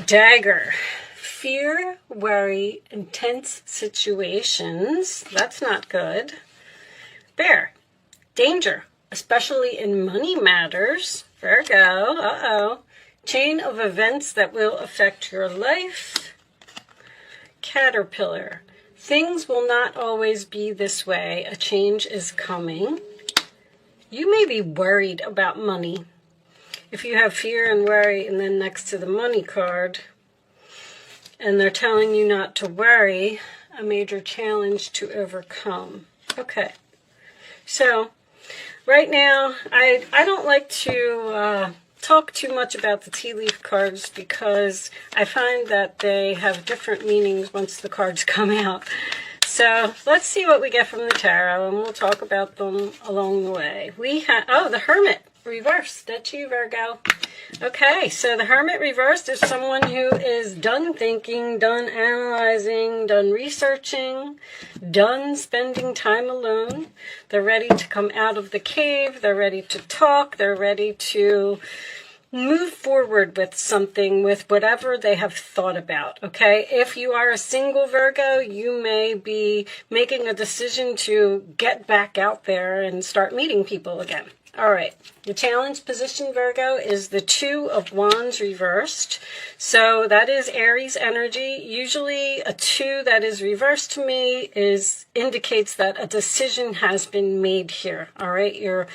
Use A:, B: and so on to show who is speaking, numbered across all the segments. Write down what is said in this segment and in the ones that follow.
A: Dagger. Fear, worry, intense situations. That's not good. Bear. Danger, especially in money matters. Virgo. Uh-oh. Chain of events that will affect your life. Caterpillar. Things will not always be this way. A change is coming. You may be worried about money. If you have fear and worry and then next to the money card, and they're telling you not to worry, a major challenge to overcome. Okay. So, right now, I don't like to talk too much about the tea leaf cards because I find that they have different meanings once the cards come out. So let's see what we get from the tarot, and we'll talk about them along the way. We have, oh, the Hermit reversed. That's you, Virgo. Okay, so the Hermit reversed is someone who is done thinking, done analyzing, done researching, done spending time alone. They're ready to come out of the cave. They're ready to talk. They're ready to move forward with something, with whatever they have thought about, okay? If you are a single Virgo, you may be making a decision to get back out there and start meeting people again. All right, the challenge position, Virgo, is the Two of Wands reversed. So that is Aries energy. Usually a 2 that is reversed to me indicates that a decision has been made here. All right, you're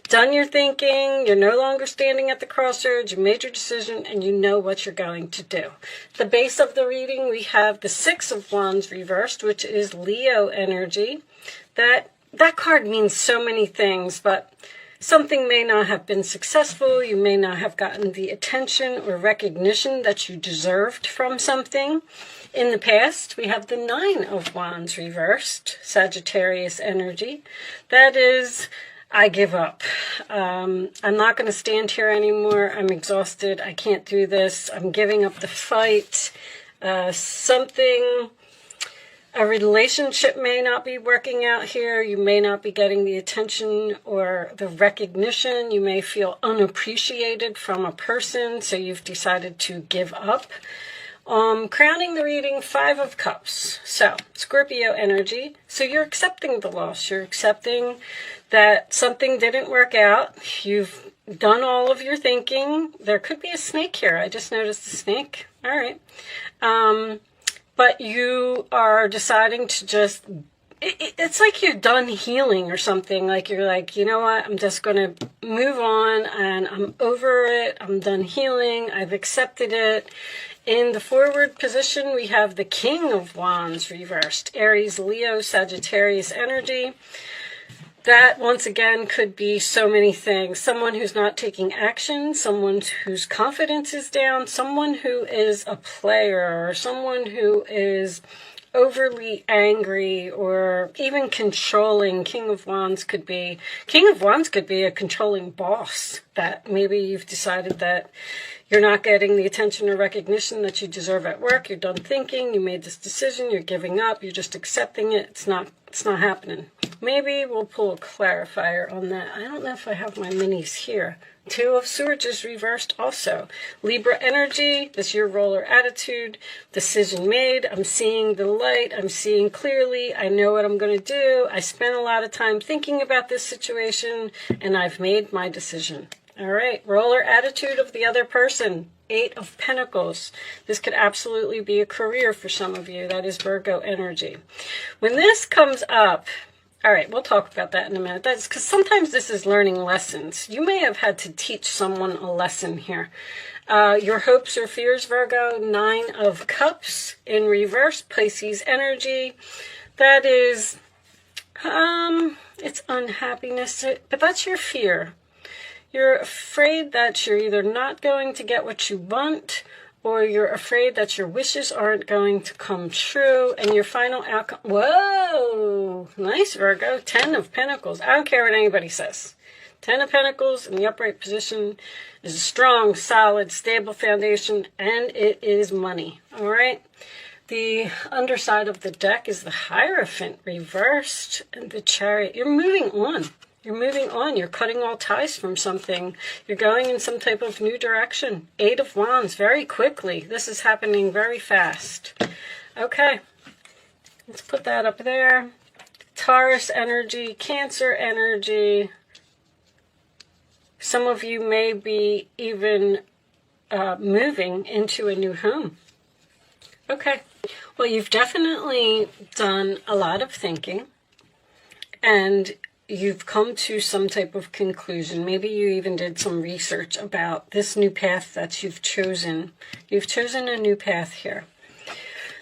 A: done your thinking. You're no longer standing at the crossroads. You made your decision and you know what you're going to do. The base of the reading, we have the Six of Wands reversed, which is Leo energy. That card means so many things, but something may not have been successful. You may not have gotten the attention or recognition that you deserved from something. In the past, we have the Nine of Wands reversed, Sagittarius energy. That is, I give up. I'm not going to stand here anymore. I'm exhausted. I can't do this. I'm giving up the fight. A relationship may not be working out here. You may not be getting the attention or the recognition. You may feel unappreciated from a person, so you've decided to give up. Crowning the reading, Five of Cups. So, Scorpio energy. So you're accepting the loss. You're accepting that something didn't work out. You've done all of your thinking. There could be a snake here. I just noticed a snake. All right. But you are deciding to just, it's like you're done healing or something. Like you're like, you know what, I'm just going to move on and I'm over it. I'm done healing. I've accepted it. In the forward position, we have the King of Wands reversed. Aries, Leo, Sagittarius energy. That, once again, could be so many things. Someone who's not taking action, someone whose confidence is down, someone who is a player, or someone who is overly angry or even controlling. King of Wands could be a controlling boss that maybe you've decided that you're not getting the attention or recognition that you deserve at work. You're done thinking. You made this decision. You're giving up. You're just accepting it. It's not happening. Maybe we'll pull a clarifier on that. I don't know if I have my minis here. Two of Swords is reversed also. Libra energy, this is your roller attitude. Decision made. I'm seeing the light. I'm seeing clearly. I know what I'm going to do. I spent a lot of time thinking about this situation, and I've made my decision. All right, roller attitude of the other person. Eight of Pentacles. This could absolutely be a career for some of you. That is Virgo energy. When this comes up, all right, we'll talk about that in a minute. That's because sometimes this is learning lessons. You may have had to teach someone a lesson here. Your hopes or fears, Virgo. Nine of Cups in reverse, Pisces energy. That is, it's unhappiness, but that's your fear. You're afraid that you're either not going to get what you want, or you're afraid that your wishes aren't going to come true, and your final outcome... Whoa! Nice, Virgo. 10 of Pentacles. I don't care what anybody says. 10 of Pentacles in the upright position is a strong, solid, stable foundation, and it is money. All right? The underside of the deck is the Hierophant reversed, and the Chariot. You're moving on. You're moving on. You're cutting all ties from something. You're going in some type of new direction. 8 of Wands, very quickly. This is happening very fast. Okay, let's put that up there. Taurus energy, Cancer energy. Some of you may be even moving into a new home. Okay, well, you've definitely done a lot of thinking, and you've come to some type of conclusion. Maybe you even did some research about this new path that you've chosen. You've chosen a new path here.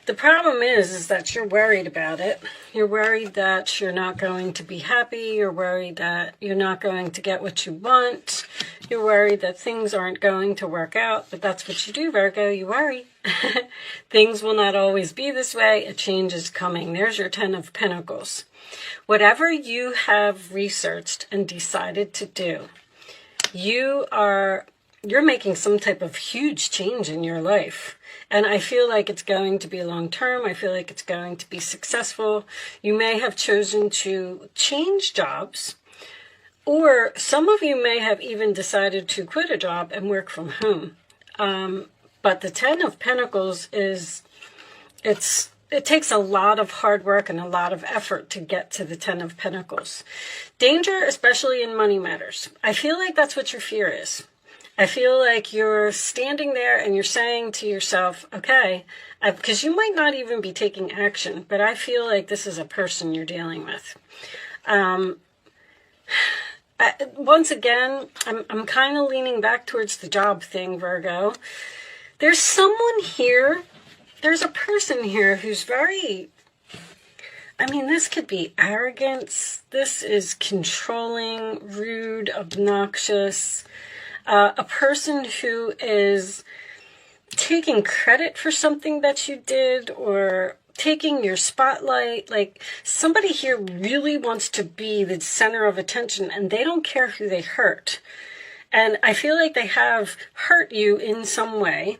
A: The problem is that you're worried about it. You're worried that you're not going to be happy. You're worried that you're not going to get what you want. You're worried that things aren't going to work out. But that's what you do, Virgo. You worry. Things will not always be this way. A change is coming. There's your 10 of Pentacles. Whatever you have researched and decided to do, you're making some type of huge change in your life. And I feel like it's going to be long-term. I feel like it's going to be successful. You may have chosen to change jobs, or some of you may have even decided to quit a job and work from home. But the 10 of Pentacles it takes a lot of hard work and a lot of effort to get to the 10 of Pentacles. Danger, especially in money matters. I feel like that's what your fear is. I feel like you're standing there and you're saying to yourself, okay, because you might not even be taking action, but I feel like this is a person you're dealing with. Once again, I'm kind of leaning back towards the job thing, Virgo. There's someone here, there's a person here who's very, this could be arrogance. This is controlling, rude, obnoxious. A person who is taking credit for something that you did, or taking your spotlight. Like, somebody here really wants to be the center of attention, and they don't care who they hurt. And I feel like they have hurt you in some way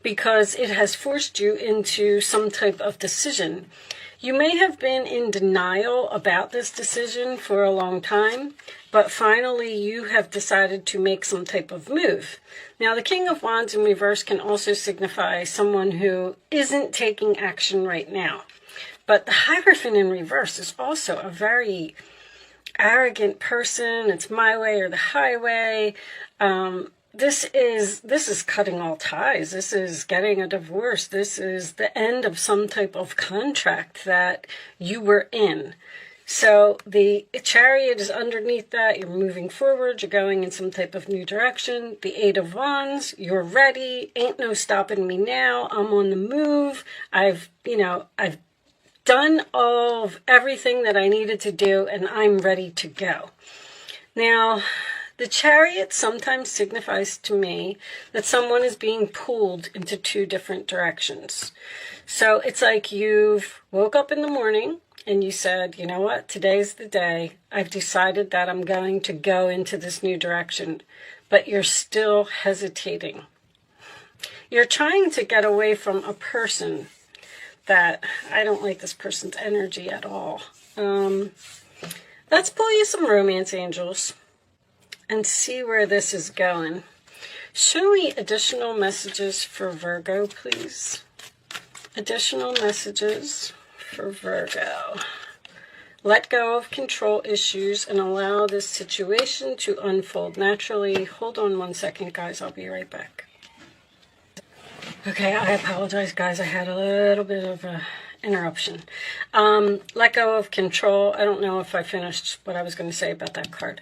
A: because it has forced you into some type of decision. You may have been in denial about this decision for a long time, but finally you have decided to make some type of move. Now, the King of Wands in reverse can also signify someone who isn't taking action right now. But the Hierophant in reverse is also a very arrogant person. It's my way or the highway. This is cutting all ties. This is getting a divorce. This is the end of some type of contract that you were in. So the Chariot is underneath that. You're moving forward. You're going in some type of new direction. The 8 of Wands, you're ready. Ain't no stopping me now. I'm on the move. I've done all of everything that I needed to do, and I'm ready to go. Now, the Chariot sometimes signifies to me that someone is being pulled into 2 different directions. So it's like you've woke up in the morning and you said, you know what, today's the day. I've decided that I'm going to go into this new direction, but you're still hesitating. You're trying to get away from a person that I don't like this person's energy at all. Let's pull you some romance angels and see where this is going. Show me additional messages for Virgo, please. Additional messages for Virgo. Let go of control issues and allow this situation to unfold naturally. Hold on one second, guys. I'll be right back. Okay, I apologize, guys. I had a little bit of a interruption. Let go of control. I don't know if I finished what I was going to say about that card.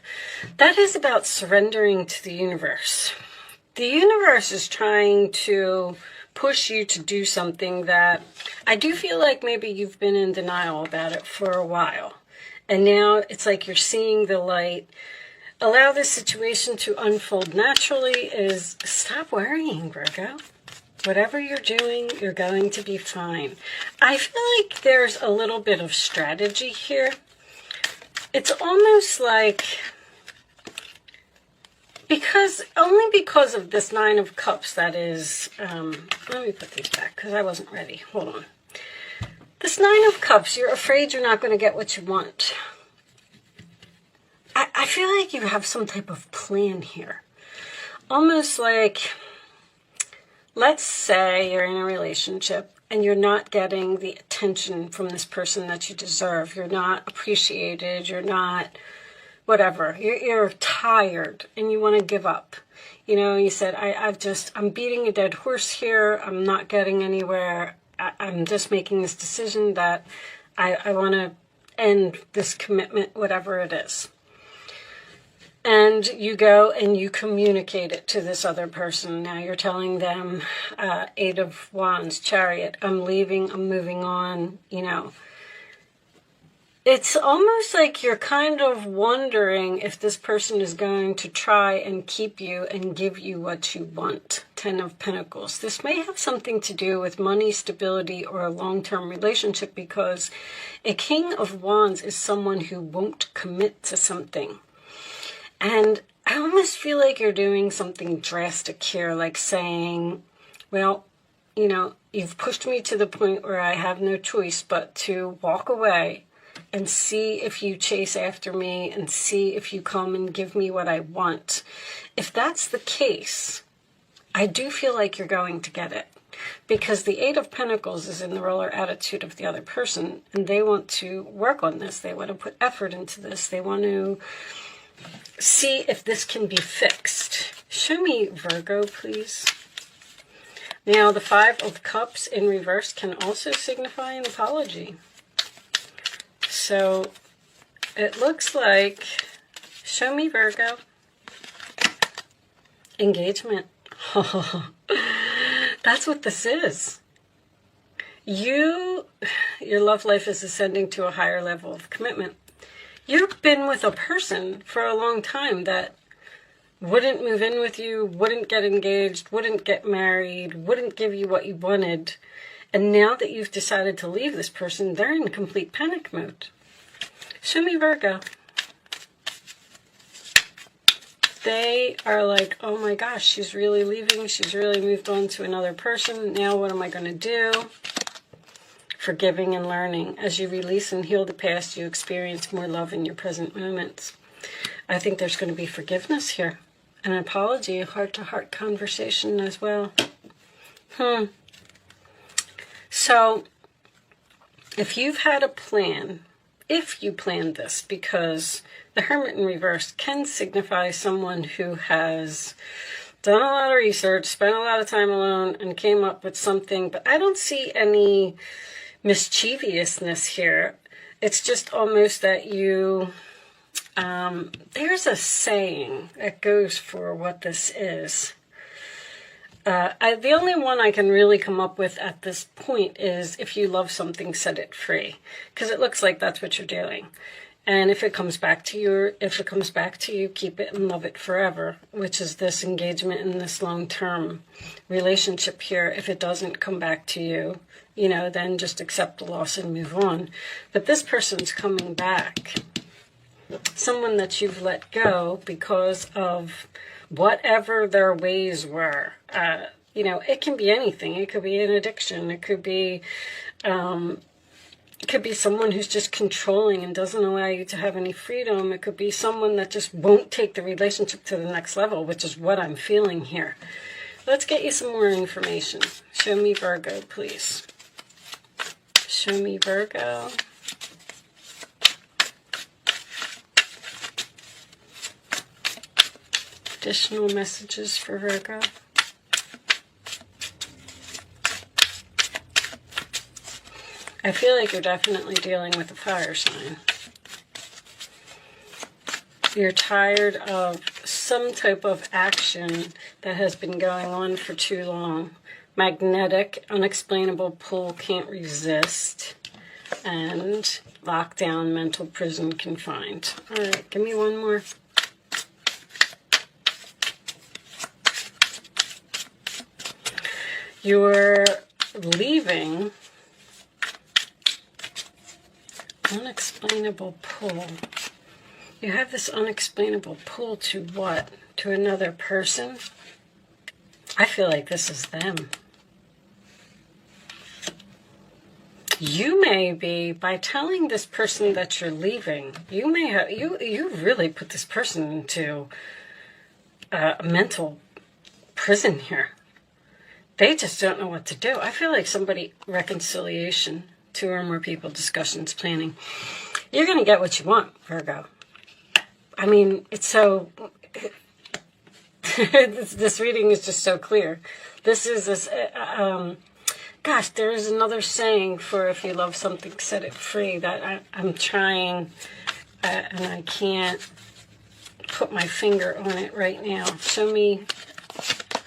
A: That is about surrendering to the universe. The universe is trying to push you to do something that I do feel like maybe you've been in denial about it for a while. And now it's like you're seeing the light. Allow this situation to unfold naturally is stop worrying, Virgo. Whatever you're doing, you're going to be fine. I feel like there's a little bit of strategy here. It's almost like, only because of this 9 of Cups that is, let me put these back because I wasn't ready. Hold on. This 9 of Cups, you're afraid you're not going to get what you want. I feel like you have some type of plan here. Almost like, let's say you're in a relationship and you're not getting the attention from this person that you deserve. You're not appreciated. You're not whatever. You're tired and you want to give up. You know, you said, I'm beating a dead horse here. I'm not getting anywhere. I'm just making this decision that I want to end this commitment, whatever it is. And you go and you communicate it to this other person. Now you're telling them, Eight of Wands, Chariot, I'm leaving, I'm moving on, you know. It's almost like you're kind of wondering if this person is going to try and keep you and give you what you want. Ten of Pentacles. This may have something to do with money, stability, or a long-term relationship, because a King of Wands is someone who won't commit to something. And I almost feel like you're doing something drastic here, like saying, well, you know, you've pushed me to the point where I have no choice but to walk away and see if you chase after me and see if you come and give me what I want. If that's the case, I do feel like you're going to get it, because the Eight of Pentacles is in the roller attitude of the other person, and they want to work on this. They want to put effort into this. They want to see if this can be fixed. Show me Virgo, please. Now, the Five of Cups in reverse can also signify an apology. So it looks like, show me Virgo. Engagement. That's what this is. Your love life is ascending to a higher level of commitment. You've been with a person for a long time that wouldn't move in with you, wouldn't get engaged, wouldn't get married, wouldn't give you what you wanted. And now that you've decided to leave this person, they're in complete panic mode. Show me Virgo. They are like, oh my gosh, she's really leaving. She's really moved on to another person. Now what am I going to do? Forgiving and learning. As you release and heal the past, you experience more love in your present moments. I think there's going to be forgiveness here. An apology, a heart-to-heart conversation as well. So, if you've had a plan, if you planned this, because the Hermit in reverse can signify someone who has done a lot of research, spent a lot of time alone, and came up with something, but I don't see any mischievousness here. It's just almost that you, there's a saying that goes for what this is. The only one I can really come up with at this point is, if you love something, set it free. Because it looks like that's what you're doing. And if it comes back to you, keep it and love it forever, which is this engagement in this long-term relationship here. If it doesn't come back to you, you know, then just accept the loss and move on. But this person's coming back. Someone that you've let go because of whatever their ways were. You know, it can be anything. It could be an addiction. It could be someone who's just controlling and doesn't allow you to have any freedom. It could be someone that just won't take the relationship to the next level, which is what I'm feeling here. Let's get you some more information. Show me Virgo, please. Show me Virgo. Additional messages for Virgo. I feel like you're definitely dealing with a fire sign. You're tired of some type of action that has been going on for too long. Magnetic, unexplainable pull, can't resist. And lockdown, mental prison, confined. All right, give me one more. You're leaving. Unexplainable pull. You have this unexplainable pull to what? To another person? I feel like this is them. You may be, by telling this person that you're leaving, you may have, you really put this person into a mental prison here. They just don't know what to do. I feel like somebody, reconciliation, 2 or more people, discussions, planning. You're going to get what you want, Virgo. I mean, it's so, this reading is just so clear. This is this, gosh, there is another saying for if you love something, set it free, that I'm trying, and I can't put my finger on it right now. Show me,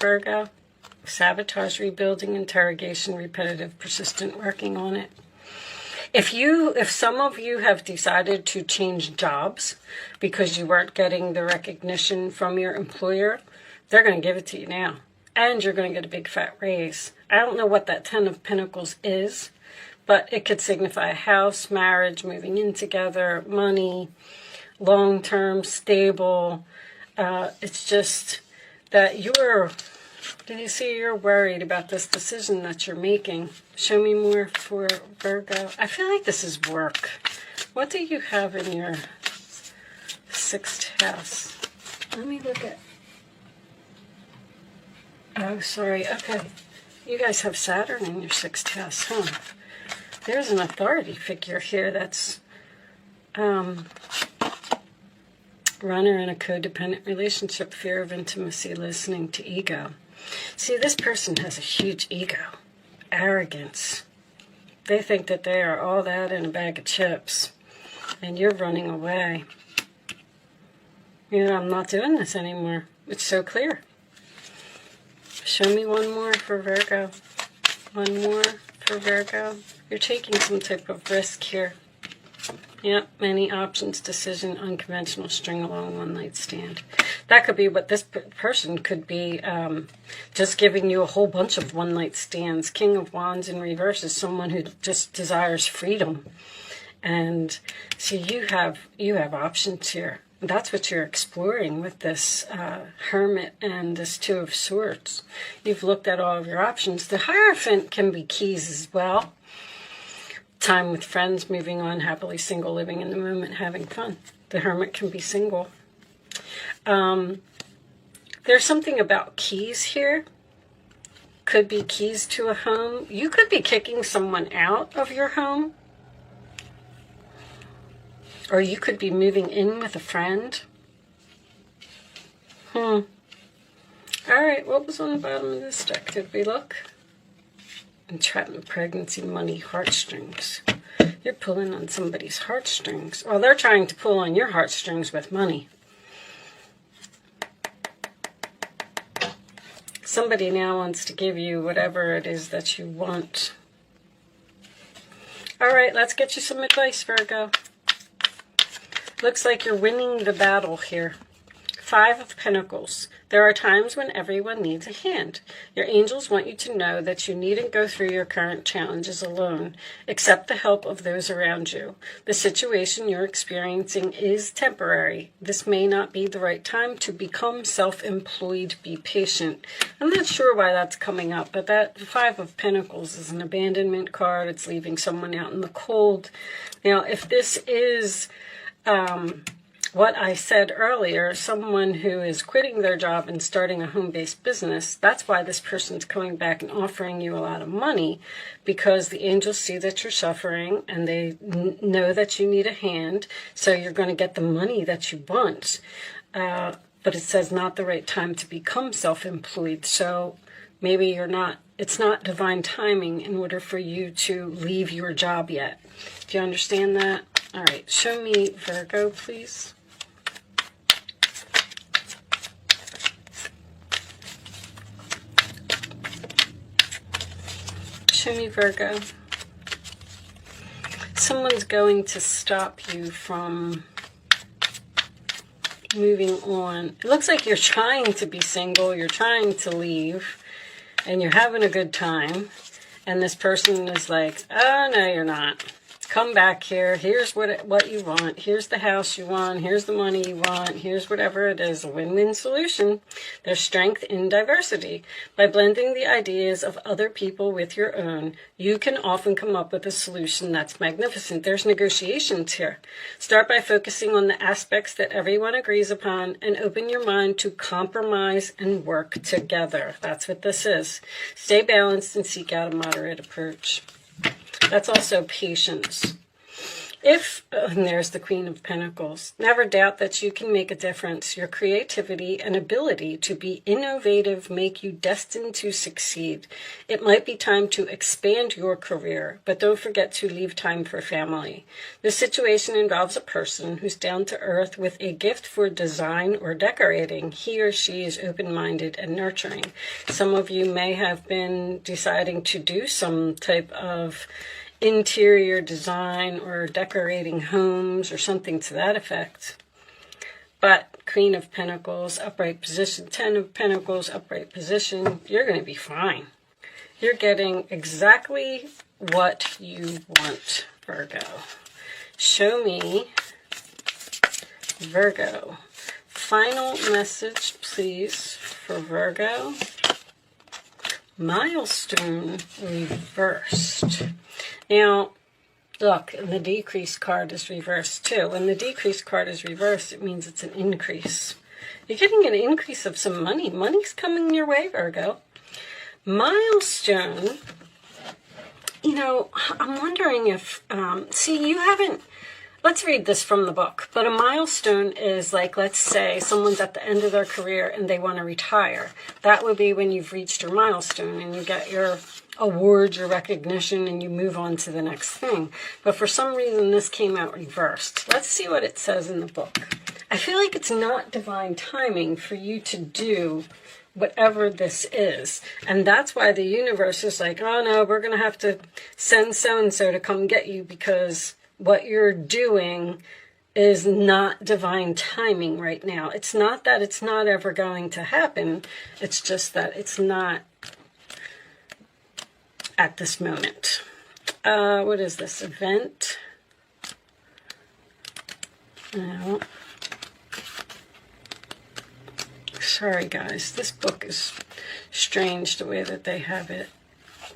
A: Virgo. Sabotage, rebuilding, interrogation, repetitive, persistent, working on it. If some of you have decided to change jobs because you weren't getting the recognition from your employer, they're going to give it to you now. And you're going to get a big fat raise. I don't know what that 10 of Pentacles is, but it could signify a house, marriage, moving in together, money, long-term, stable. It's just that you're worried about this decision that you're making. Show me more for Virgo. I feel like this is work. What do you have in your 6th house? Let me look at... Oh, sorry. Okay. You guys have Saturn in your 6th house, huh? There's an authority figure here that's runner in a codependent relationship, fear of intimacy, listening to ego. See, this person has a huge ego, arrogance. They think that they are all that in a bag of chips, and you're running away. You know, I'm not doing this anymore. It's so clear. Show me one more for Virgo. One more for Virgo. You're taking some type of risk here. Yep, many options, decision, unconventional, string along, one night stand. That could be what this person could be, just giving you a whole bunch of one night stands. King of Wands in reverse is someone who just desires freedom. And so you have options here. That's what you're exploring with this Hermit and this 2 of Swords. You've looked at all of your options. The Hierophant can be keys as well. Time with friends, moving on, happily single, living in the moment, having fun. The Hermit can be single. There's something about keys here. Could be keys to a home. You could be kicking someone out of your home. Or you could be moving in with a friend. All right, what was on the bottom of this deck? Did we look? Entrapment, pregnancy, money, heartstrings. You're pulling on somebody's heartstrings. Well, they're trying to pull on your heartstrings with money. Somebody now wants to give you whatever it is that you want. All right, let's get you some advice, Virgo. Looks like you're winning the battle here. 5 of Pentacles. There are times when everyone needs a hand. Your angels want you to know that you needn't go through your current challenges alone. Accept the help of those around you. The situation you're experiencing is temporary. This may not be the right time to become self-employed. Be patient. I'm not sure why that's coming up, but that 5 of Pentacles is an abandonment card. It's leaving someone out in the cold. Now, if this is... what I said earlier, someone who is quitting their job and starting a home-based business, that's why this person's coming back and offering you a lot of money, because the angels see that you're suffering and they know that you need a hand, so you're going to get the money that you want. But it says not the right time to become self-employed, so maybe it's not divine timing in order for you to leave your job yet. Do you understand that? All right, show me Virgo, please. Show me Virgo. Someone's going to stop you from moving on. It looks like you're trying to be single, you're trying to leave, and you're having a good time. And this person is like, oh, no, you're not. Come back here. Here's what you want. Here's the house you want. Here's the money you want. Here's whatever it is. A win-win solution. There's strength in diversity. By blending the ideas of other people with your own, you can often come up with a solution that's magnificent. There's negotiations here. Start by focusing on the aspects that everyone agrees upon and open your mind to compromise and work together. That's what this is. Stay balanced and seek out a moderate approach. That's also patience. And there's the Queen of Pentacles. Never doubt that you can make a difference. Your creativity and ability to be innovative make you destined to succeed. It might be time to expand your career, but don't forget to leave time for family. This situation involves a person who's down to earth with a gift for design or decorating. He or she is open-minded and nurturing. Some of you may have been deciding to do some type of interior design or decorating homes or something to that effect. But Queen of Pentacles, upright position, 10 of Pentacles, upright position, you're going to be fine. You're getting exactly what you want, Virgo. Show me, Virgo. Final message, please, for Virgo. Milestone reversed. Now, look, and the decrease card is reversed too. When the decrease card is reversed, it means it's an increase. You're getting an increase of some money. Money's coming your way, Virgo. Milestone, you know, I'm wondering if, see, you haven't, let's read this from the book. But a milestone is like, let's say someone's at the end of their career and they want to retire. That would be when you've reached your milestone and you get your awards, your recognition, and you move on to the next thing. But for some reason, this came out reversed. Let's see what it says in the book. I feel like it's not divine timing for you to do whatever this is. And that's why the universe is like, oh no, we're going to have to send so-and-so to come get you because what you're doing is not divine timing right now. It's not that it's not ever going to happen. It's just that it's not at this moment. What is this? Event? No. Sorry, guys. This book is strange the way that they have it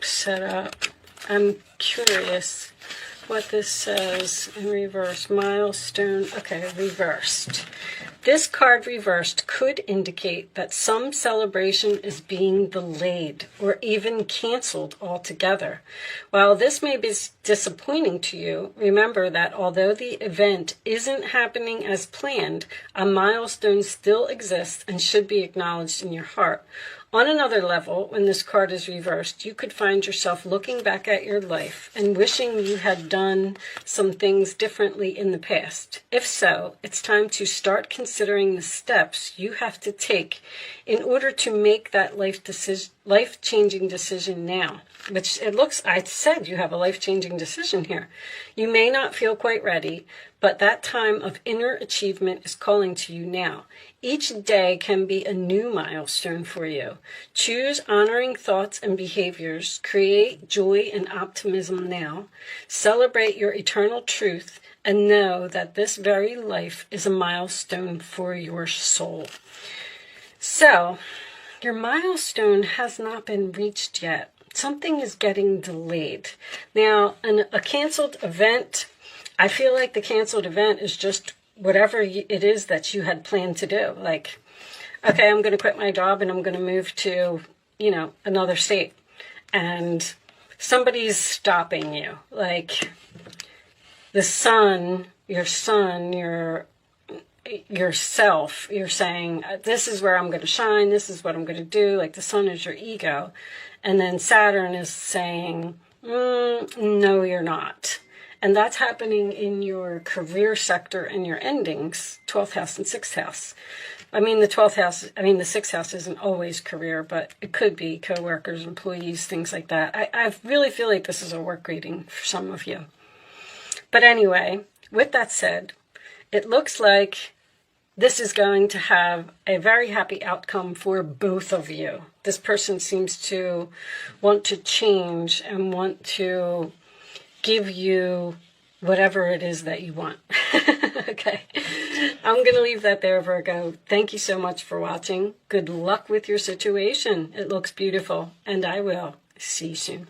A: set up. I'm curious what this says in reverse. Milestone. Okay, reversed. This card reversed could indicate that some celebration is being delayed or even canceled altogether. While this may be disappointing to you, remember that although the event isn't happening as planned, a milestone still exists and should be acknowledged in your heart. On another level, when this card is reversed, you could find yourself looking back at your life and wishing you had done some things differently in the past. If so, it's time to start considering the steps you have to take in order to make that life-changing decision now. Which it looks, I said you have a life-changing decision here. You may not feel quite ready, but that time of inner achievement is calling to you now. Each day can be a new milestone for you. Choose honoring thoughts and behaviors. Create joy and optimism now. Celebrate your eternal truth and know that this very life is a milestone for your soul. So, your milestone has not been reached yet. Something is getting delayed. Now, a canceled event, I feel like the canceled event is just whatever it is that you had planned to do. Like, okay, I'm going to quit my job and I'm going to move to, you know, another state. And somebody's stopping you. Like, yourself, you're saying, this is where I'm going to shine, this is what I'm going to do. Like, the sun is your ego. And then Saturn is saying, no, you're not. And that's happening in your career sector and your endings, 12th house and 6th house. I mean, the 6th house isn't always career, but it could be coworkers, employees, things like that. I really feel like this is a work reading for some of you. But anyway, with that said, it looks like this is going to have a very happy outcome for both of you. This person seems to want to change and want to give you whatever it is that you want. Okay. I'm going to leave that there, Virgo. Thank you so much for watching. Good luck with your situation. It looks beautiful, and I will see you soon.